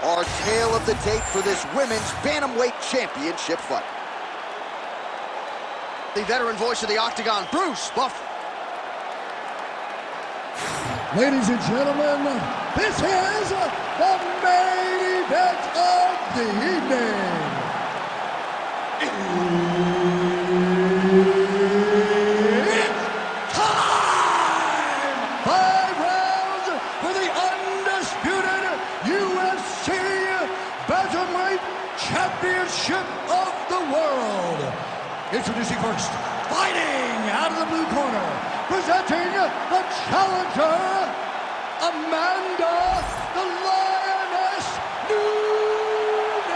Our tale of the tape for this women's bantamweight championship fight. The veteran voice of the Octagon, Bruce Buffer. Ladies and gentlemen, this is the main event of the evening. It's time! 5 rounds for the undisputed UFC Bantamweight Championship of the world. Introducing first, fighting out of the blue corner, presenting the challenger, Amanda the Lioness Nunes.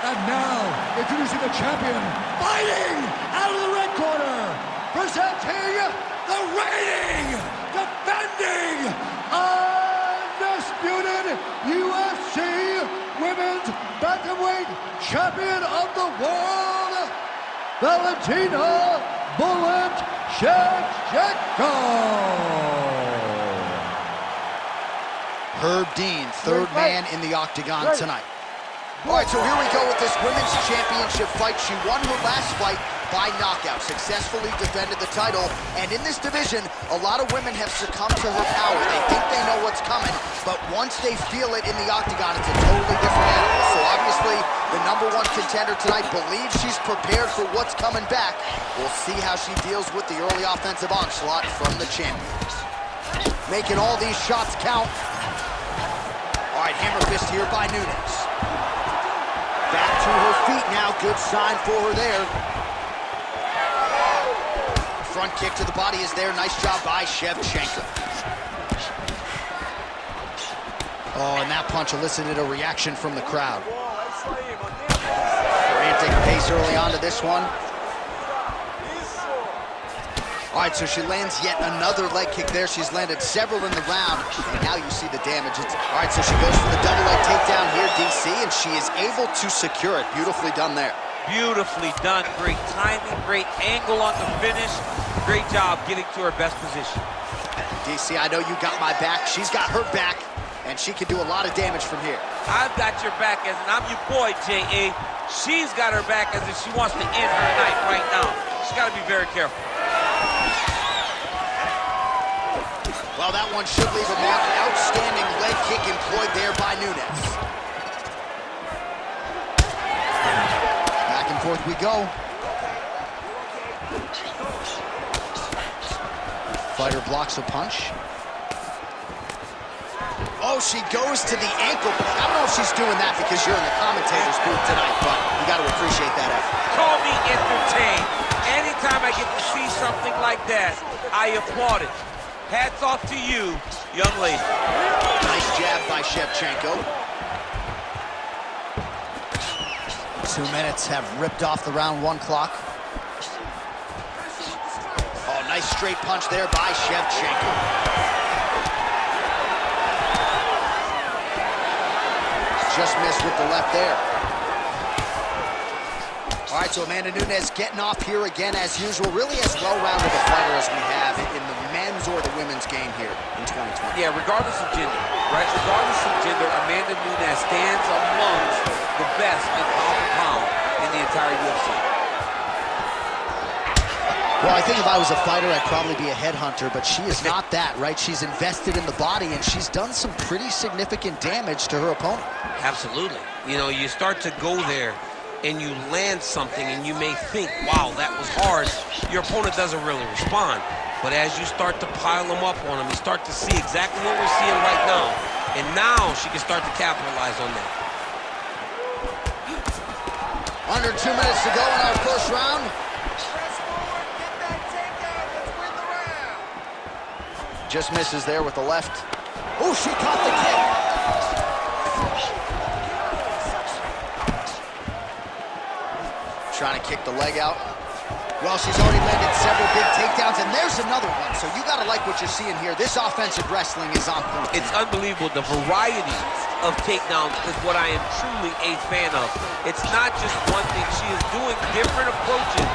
And now, introducing the champion, fighting out of the red corner, presenting the reigning, defending, undisputed UFC Women's Bantamweight Champion of the World, Valentina Bullet Shevchenko. Herb Dean, third man in the Octagon tonight. All right, so here we go with this women's championship fight. She won her last fight by knockout, successfully defended the title, and in this division, a lot of women have succumbed to her power. They think they know what's coming, but once they feel it in the Octagon, it's a totally different animal. So obviously, the #1 contender tonight believes she's prepared for what's coming back. We'll see how she deals with the early offensive onslaught from the champions. Making all these shots count. All right, hammer fist here by Nunes. Back to her feet now, good sign for her there. Front kick to the body is there, nice job by Shevchenko. Oh, and that punch elicited a reaction from the crowd. Frantic pace early on to this one. All right, so she lands yet another leg kick there. She's landed several in the round, and now you see the damage. All right, so she goes for the double leg takedown here, DC, and she is able to secure it. Beautifully done there. Beautifully done. Great timing, great angle on the finish. Great job getting to her best position. DC, I know you got my back. She's got her back, and she can do a lot of damage from here. I've got your back, as in I'm your boy, J.A. She's got her back as if she wants to end her night right now. She's got to be very careful. Well, that one should leave a mark. Outstanding leg kick employed there by Nunes. Back and forth we go. Fighter blocks a punch. Oh, she goes to the ankle. I don't know if she's doing that because you're in the commentator's booth tonight, but you got to appreciate that effort. Call me entertained. Anytime I get to see something like that, I applaud it. Hats off to you, young lady. Nice jab by Shevchenko. 2 minutes have ripped off the round 1 clock. Oh, nice straight punch there by Shevchenko. Just missed with the left there. All right, so Amanda Nunes getting off here again as usual. Really as well-rounded a fighter as we have in the men's or the women's game here in 2020. Yeah, regardless of gender, right? Regardless of gender, Amanda Nunes stands amongst the best in pound for pound in the entire UFC. Well, I think if I was a fighter, I'd probably be a headhunter, but she is not that, right? She's invested in the body, and she's done some pretty significant damage to her opponent. Absolutely. You know, you start to go there, and you land something, and you may think, wow, that was hard. Your opponent doesn't really respond. But as you start to pile them up on him, you start to see exactly what we're seeing right now. And now she can start to capitalize on that. Under 2 minutes to go in our first round. Just misses there with the left. Oh, she caught the kick. Trying to kick the leg out. Well, she's already landed several big takedowns, and there's another one. So you got to like what you're seeing here. This offensive wrestling is on point. It's unbelievable. The variety of takedowns is what I am truly a fan of. It's not just one thing. She is doing different approaches,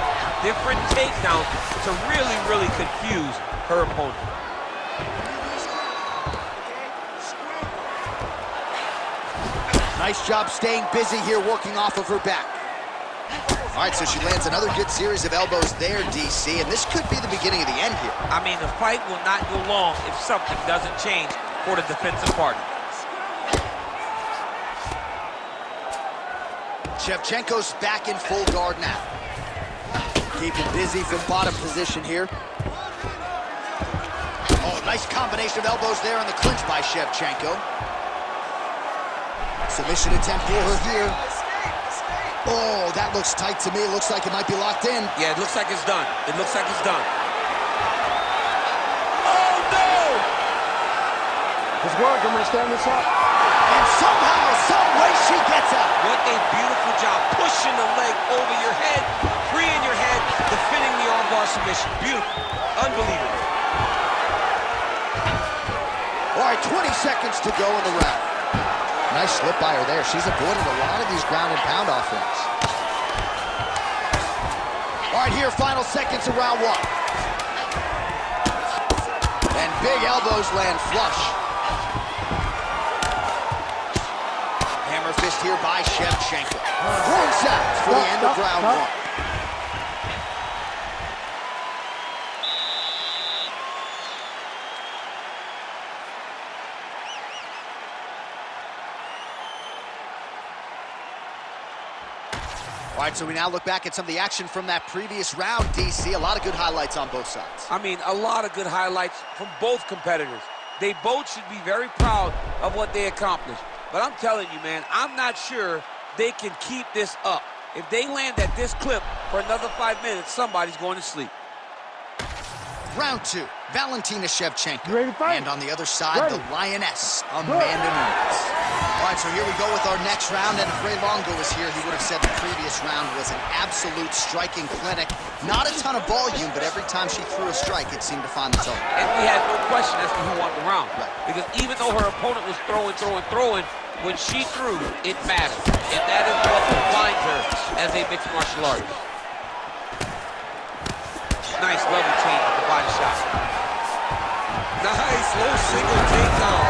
different takedowns to really, really confuse her opponent. Nice job staying busy here, working off of her back. All right, so she lands another good series of elbows there, DC, and this could be the beginning of the end here. I mean, the fight will not go long if something doesn't change for the defensive party. Shevchenko's back in full guard now. Keeping busy from bottom position here. Oh, nice combination of elbows there in the clinch by Shevchenko. Submission attempt for her here. Oh, that looks tight to me. It looks like it might be locked in. Yeah, it looks like it's done. It looks like it's done. Oh, no! It's work. I'm going to stand this up. And somehow, some way, she gets out. What a beautiful job. Pushing the leg over your head, freeing your head, defending the armbar submission. Beautiful. Unbelievable. All right, 20 seconds to go in the round. Nice slip by her there. She's avoided a lot of these ground and pound offense. All right, here, final seconds of round one. And big elbows land flush. Hammer fist here by Shevchenko. Points out for the end of round one. All right, so we now look back at some of the action from that previous round, DC. A lot of good highlights on both sides. I mean, a lot of good highlights from both competitors. They both should be very proud of what they accomplished. But I'm telling you, man, I'm not sure they can keep this up. If they land at this clip for another 5 minutes, somebody's going to sleep. Round two, Valentina Shevchenko. You ready to fight? And on the other side, Ready. the Lioness, Amanda Nunes. All right, so here we go with our next round, and if Ray Longo was here, he would have said the previous round was an absolute striking clinic. Not a ton of volume, but every time she threw a strike, it seemed to find the zone. And we had no question as to who won the round. Right. Because even though her opponent was throwing, when she threw, it mattered. And that is what defines her as a mixed martial artist. Nice level change with the body shot. Nice low single takedown.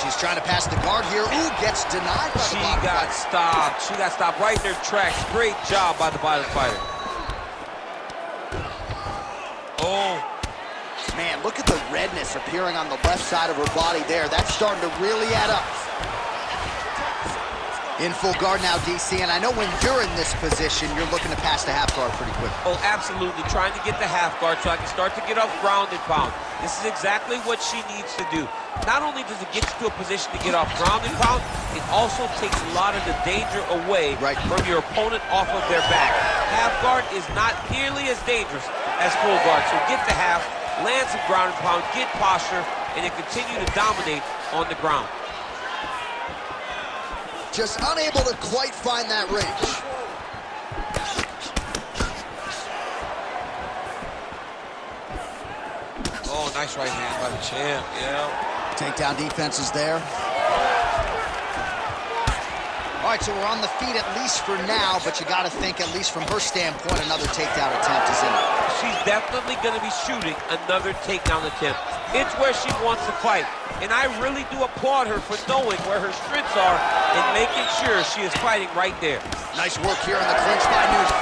She's trying to pass the guard here. Ooh, gets denied by the She bottom got fighter. stopped. She got stopped right in her tracks. Great job by the bottom fighter. Oh. Man, look at the redness appearing on the left side of her body there. That's starting to really add up. In full guard now, DC, and I know when you're in this position, you're looking to pass the half guard pretty quick. Oh, absolutely. Trying to get the half guard so I can start to get off ground and pound. This is exactly what she needs to do. Not only does it get you to a position to get off ground and pound, it also takes a lot of the danger away from your opponent off of their back. Half guard is not nearly as dangerous as full guard. So get the half, land some ground and pound, get posture, and then continue to dominate on the ground. Just unable to quite find that range. Oh, nice right hand by the champ, yeah. Takedown defense is there. All right, so we're on the feet at least for now, but you got to think, at least from her standpoint, another takedown attempt is in it. She's definitely going to be shooting another takedown attempt. It's where she wants to fight. And I really do applaud her for knowing where her strengths are and making sure she is fighting right there. Nice work here in the clinch by Nunes.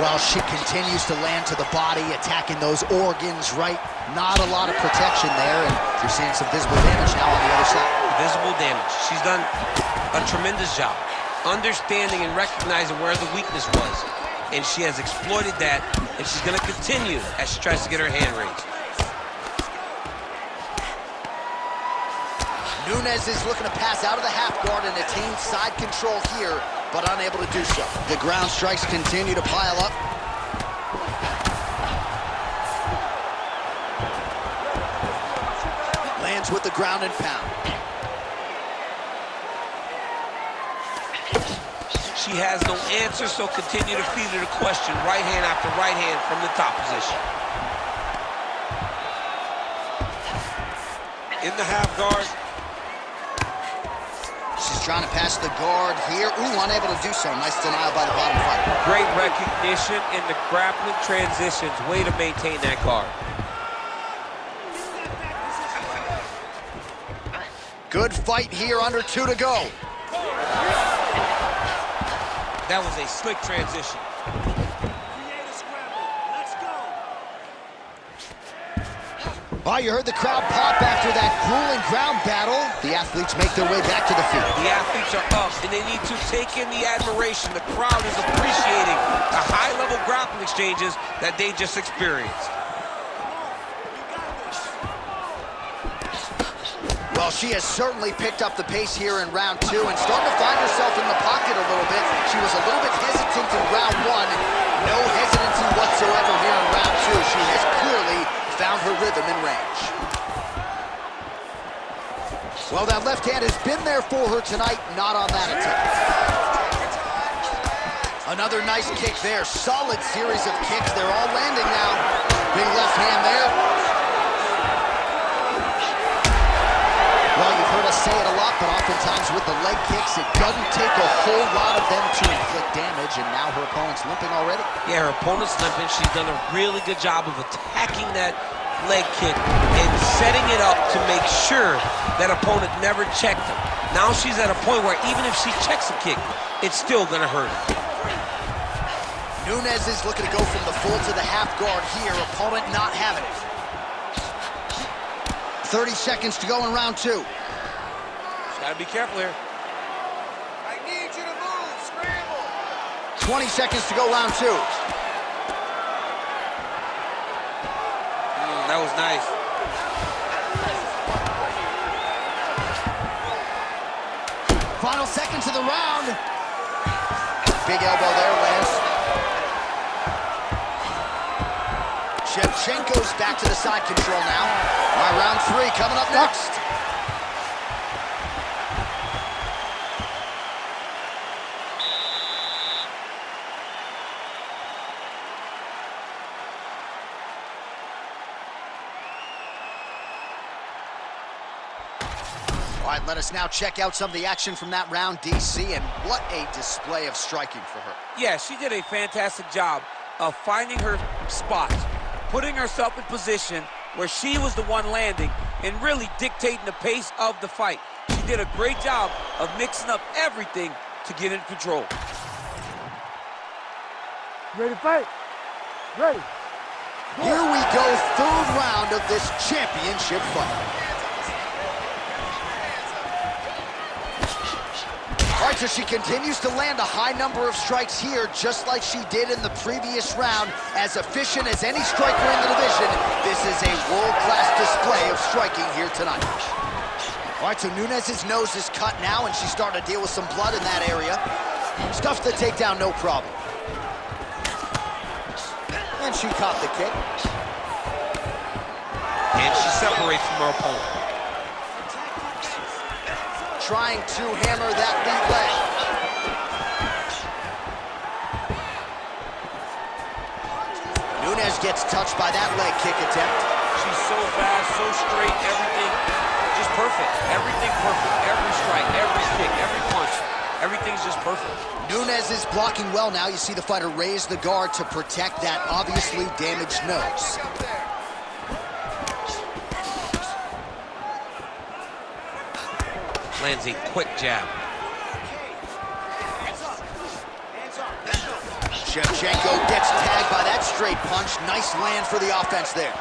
Well, she continues to land to the body, attacking those organs, right? Not a lot of protection there, and you're seeing some visible damage now on the other side. Visible damage. She's done a tremendous job understanding and recognizing where the weakness was. And she has exploited that, and she's going to continue as she tries to get her hand raised. Nunes is looking to pass out of the half guard and attain side control here, but unable to do so. The ground strikes continue to pile up. Lands with the ground and pound. She has no answer, so continue to feed her the question, right hand after right hand from the top position. In the half guard. She's trying to pass the guard here. Ooh, unable to do so. Nice denial by the bottom fighter. Great recognition in the grappling transitions. Way to maintain that guard. Good fight here, under 2 to go. That was a slick transition. Oh, you heard the crowd pop after that grueling ground battle. The athletes make their way back to the field. The athletes are up, and they need to take in the admiration. The crowd is appreciating the high-level grappling exchanges that they just experienced. Well, she has certainly picked up the pace here in round 2 and starting to find herself in the pocket a little bit. She was a little bit hesitant in round 1. No hesitancy whatsoever here in round 2. She has clearly found her rhythm and range. Well, that left hand has been there for her tonight, not on that attempt. Another nice kick there. Solid series of kicks. They're all landing now. Big left hand there. Well, you've heard us say it a lot, but oftentimes with the leg kicks, it doesn't take a whole lot of them to inflict damage, and now her opponent's limping already. Yeah, her opponent's limping. She's done a really good job of attacking that leg kick and setting it up to make sure that opponent never checked him. Now she's at a point where even if she checks a kick, it's still gonna hurt her. Nunes is looking to go from the full to the half guard here. Opponent not having it. 30 seconds to go in round 2. Just gotta be careful here. I need you to move, scramble. 20 seconds to go round 2. That was nice. Final seconds of the round. Big elbow there, Lance. Shevchenko's back to the side control now. All right, round 3 coming up next. All right, let us now check out some of the action from that round, DC, and what a display of striking for her. Yeah, she did a fantastic job of finding her spot, putting herself in position where she was the one landing and really dictating the pace of the fight. She did a great job of mixing up everything to get in control. Ready to fight? Ready. Here we go, 3rd round of this championship fight. All right, so she continues to land a high number of strikes here, just like she did in the previous round. As efficient as any striker in the division, this is a world-class display of striking here tonight. All right, so Nunes's nose is cut now, and she's starting to deal with some blood in that area. Stuffs the takedown, no problem. And she caught the kick. And she separates from her opponent. Trying to hammer that lead leg. Nunes gets touched by that leg kick attempt. She's so fast, so straight, everything just perfect. Everything perfect. Every strike, every kick, every punch. Everything's just perfect. Nunes is blocking well now. You see the fighter raise the guard to protect that obviously damaged nose. Lands a quick jab. Shevchenko gets tagged by that straight punch. Nice land for the offense there.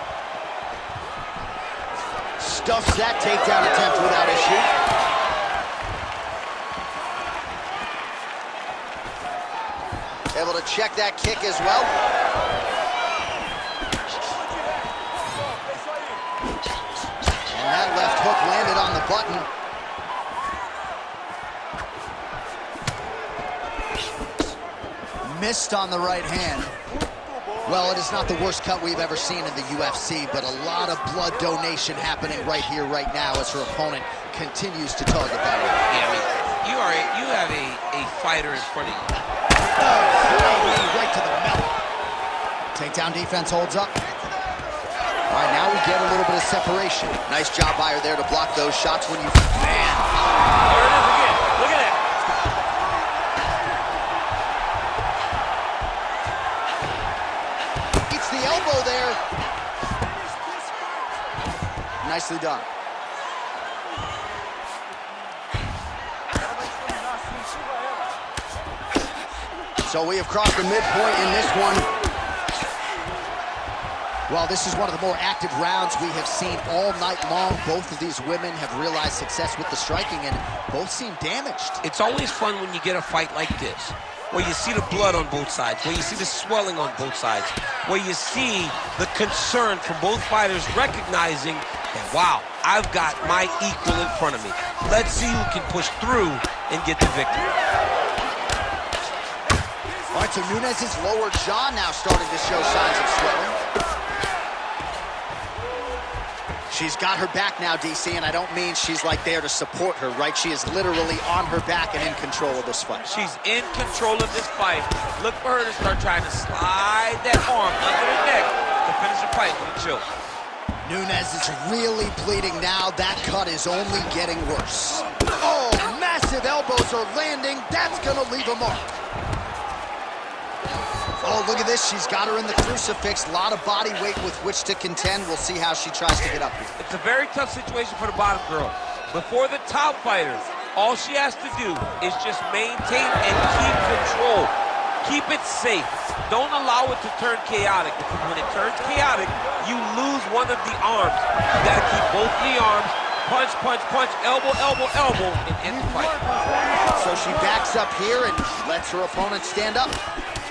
Stuffs that takedown attempt without issue. Able to check that kick as well. And that left hook landed on the button. Missed on the right hand. Well, it is not the worst cut we've ever seen in the UFC, but a lot of blood donation happening right here, right now, as her opponent continues to target that area. Yeah, I mean, you have a fighter in front of you. Right to the mouth. Takedown defense holds up. All right, now we get a little bit of separation. Nice job by her there to block those shots when you... Man. There it is again. Look at that. Gets the elbow there. Nicely done. So we have crossed the midpoint in this one. Well, this is one of the more active rounds we have seen all night long. Both of these women have realized success with the striking, and both seem damaged. It's always fun when you get a fight like this, where you see the blood on both sides, where you see the swelling on both sides, where you see the concern from both fighters recognizing that, wow, I've got my equal in front of me. Let's see who can push through and get the victory. All right, so Nunes's lower jaw now starting to show signs of swelling. She's got her back now, DC, and I don't mean she's like there to support her, right? She is literally on her back and in control of this fight. She's in control of this fight. Look for her to start trying to slide that arm under the neck to finish the fight with a choke. Nunes is really bleeding now. That cut is only getting worse. Oh, massive elbows are landing. That's gonna leave a mark. Oh, look at this. She's got her in the crucifix. A lot of body weight with which to contend. We'll see how she tries to get up here. It's a very tough situation for the bottom girl. Before the top fighter, all she has to do is just maintain and keep control. Keep it safe. Don't allow it to turn chaotic, because when it turns chaotic, you lose one of the arms. You gotta keep both of the arms. Punch, punch, punch, elbow, elbow, elbow, and end the fight. So she backs up here and lets her opponent stand up.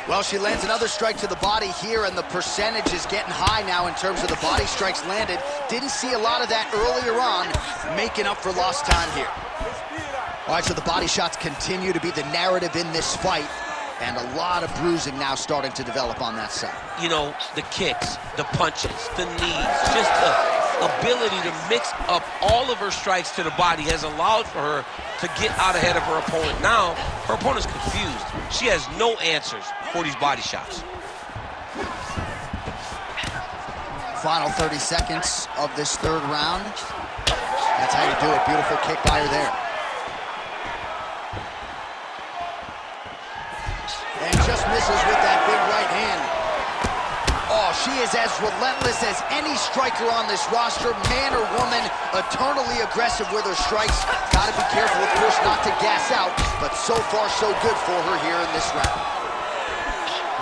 Well, she lands another strike to the body here, and the percentage is getting high now in terms of the body strikes landed. Didn't see a lot of that earlier on, making up for lost time here. All right, so the body shots continue to be the narrative in this fight, and a lot of bruising now starting to develop on that side. You know, the kicks, the punches, the knees, just the ability to mix up all of her strikes to the body has allowed for her to get out ahead of her opponent. Now, her opponent's confused. She has no answers for these body shots. Final 30 seconds of this third round. That's how you do it. Beautiful kick by her there. And just misses with that big right hand. Oh, she is as relentless as any striker on this roster, man or woman, eternally aggressive with her strikes. Gotta be careful, of course, not to gas out, but so far so good for her here in this round.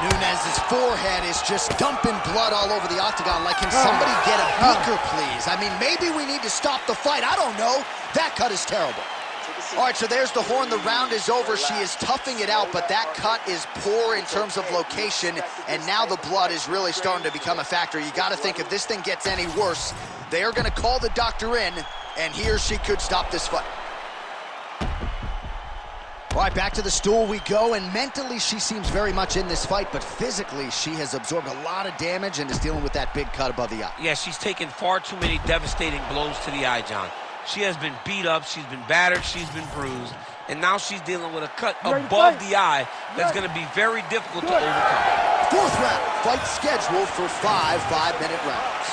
Nunes's forehead is just dumping blood all over the octagon. Like, can somebody get a beaker, please? I mean, maybe we need to stop the fight. I don't know. That cut is terrible. All right, so there's the horn. The round is over. She is toughing it out, but that cut is poor in terms of location, and now the blood is really starting to become a factor. You got to think if this thing gets any worse, they are going to call the doctor in, and he or she could stop this fight. All right, back to the stool we go, and mentally she seems very much in this fight, but physically she has absorbed a lot of damage and is dealing with that big cut above the eye. Yeah, she's taken far too many devastating blows to the eye, John. She has been beat up, she's been battered, she's been bruised, and now she's dealing with a cut above the eye that's going to be very difficult to overcome. Fourth round, fight scheduled for 5 5-minute rounds.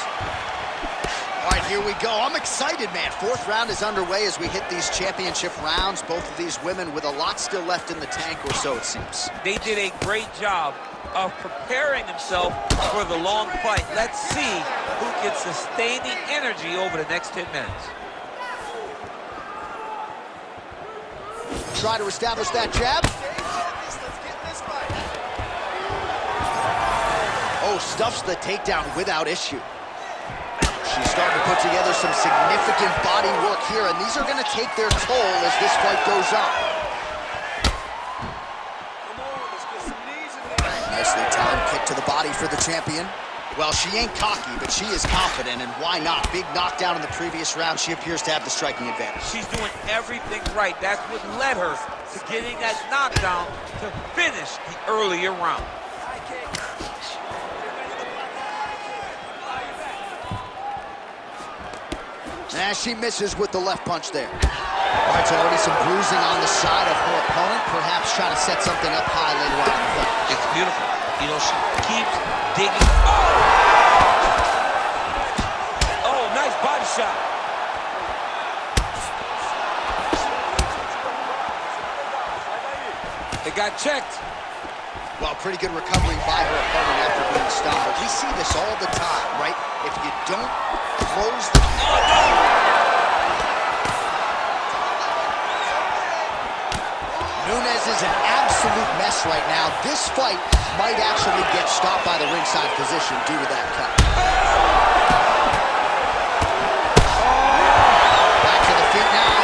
All right, here we go. I'm excited, man. Fourth round is underway as we hit these championship rounds. Both of these women with a lot still left in the tank, or so it seems. They did a great job of preparing themselves for the long fight. Let's see who can sustain the energy over the next 10 minutes. Try to establish that jab. Oh, stuffs the takedown without issue. She's starting to put together some significant body work here, and these are going to take their toll as this fight goes on. Nicely timed kick to the body for the champion. Well, she ain't cocky, but she is confident, and why not? Big knockdown in the previous round. She appears to have the striking advantage. She's doing everything right. That's what led her to getting that knockdown to finish the earlier round. And she misses with the left punch there. All right, so already some bruising on the side of her opponent. Perhaps try to set something up high later on in the fight. It's beautiful. You know, she keeps digging. Oh, nice body shot. It got checked. Well, pretty good recovery by her opponent after being stunned. But we see this all the time, right? If you don't close the... Nunes is an absolute mess right now. This fight might actually get stopped by the ringside physician due to that cut. Back to the feet now.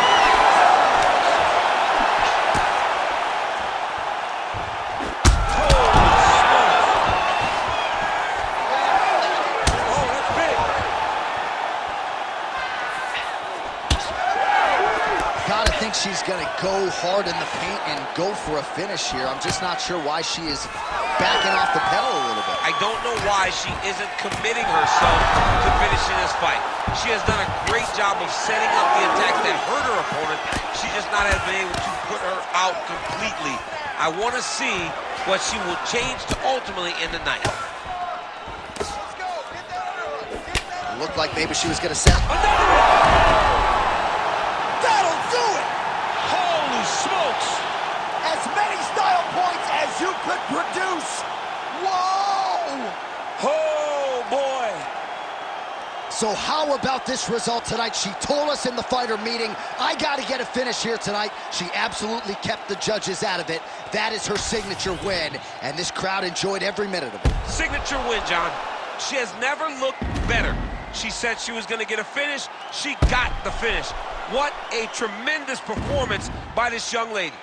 Gotta think she's gonna go hard in the paint and go for a finish here. I'm just not sure why she is backing off the pedal a little bit. I don't know why she isn't committing herself to finishing this fight. She has done a great job of setting up the attacks that hurt her opponent. She just not has been able to put her out completely. I want to see what she will change to ultimately end the night. Let's go. Get that underhook. Get that. It looked like maybe she was gonna set. That'll do it. Holy smokes! As many style points as you could produce. Whoa! Oh, boy! So how about this result tonight? She told us in the fighter meeting, I gotta get a finish here tonight. She absolutely kept the judges out of it. That is her signature win, and this crowd enjoyed every minute of it. Signature win, John. She has never looked better. She said she was going to get a finish. She got the finish. What a tremendous performance by this young lady.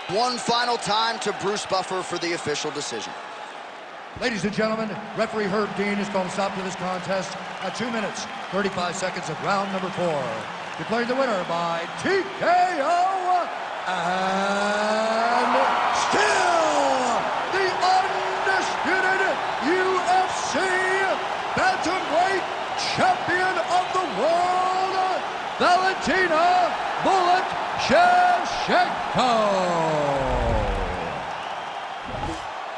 One final time to Bruce Buffer for the official decision. Ladies and gentlemen, referee Herb Dean has called a stop to this contest at 2 minutes, 35 seconds of round number 4. Declaring the winner by TKO and still the undisputed UFC bantamweight champion of the world, Valentina "Bullet" Shevchenko.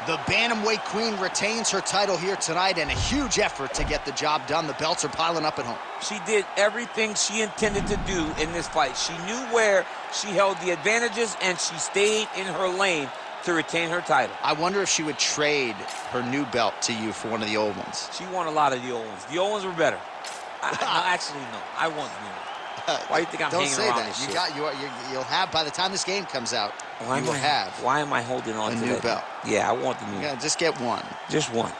The bantamweight queen retains her title here tonight, and a huge effort to get the job done. The belts are piling up at home. She did everything she intended to do in this fight. She knew where she held the advantages, and she stayed in her lane to retain her title. I wonder if she would trade her new belt to you for one of the old ones. She won a lot of the old ones. The old ones were better. Actually, no. I want the new one. Why do you think I'm Don't hanging say around that. this You shit? got you'll have by the time this game comes out. Why you will have Why am I holding on a to new that? belt. Yeah, I want the new one. Yeah, just get one. Just one.